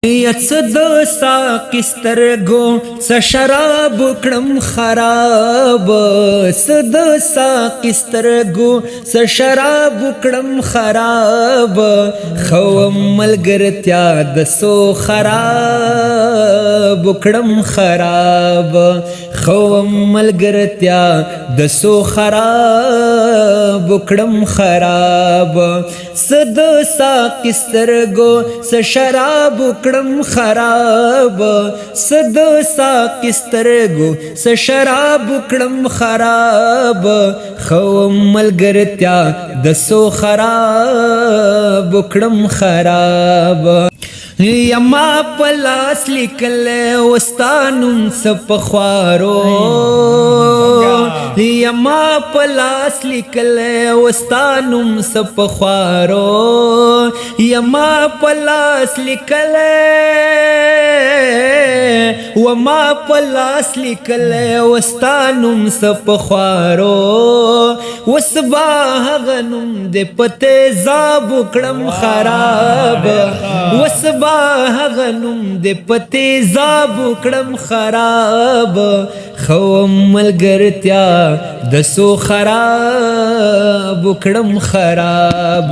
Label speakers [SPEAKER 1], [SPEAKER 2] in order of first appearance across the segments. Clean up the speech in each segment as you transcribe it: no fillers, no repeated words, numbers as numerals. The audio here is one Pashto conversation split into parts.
[SPEAKER 1] یڅ د ساقي سترګو څه شراب کړم خراب څه د ساقي سترګو څه شراب کړم خراب خو ملګرتیا د سو خراب کړم خراب خو ملګرتیا د سو خراب کړم خراب څه د ساقي سترګو څه شراب کړم خراب څه د ساقي سترګو څه شراب کړم خراب خو ملګرتیا د سو خراب کړم خراب یما پلاس لیکل وستانم سپخوارو یما پلاس لیکل وستانم سپخوارو یما پلاس لیکل وما پلاس لیکل وستانم سپخوارو وسبا غنم د پته زاب کړم خراب وسبا غنم د پته زاب کړم خراب خو ملګرتیا د سو خراب کړم خراب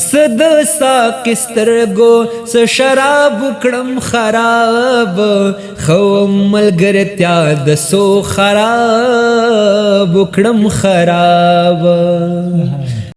[SPEAKER 1] صد ساقي سترګو څه شراب کړم خراب خو ملګرتیا د سو خراب کړم خراب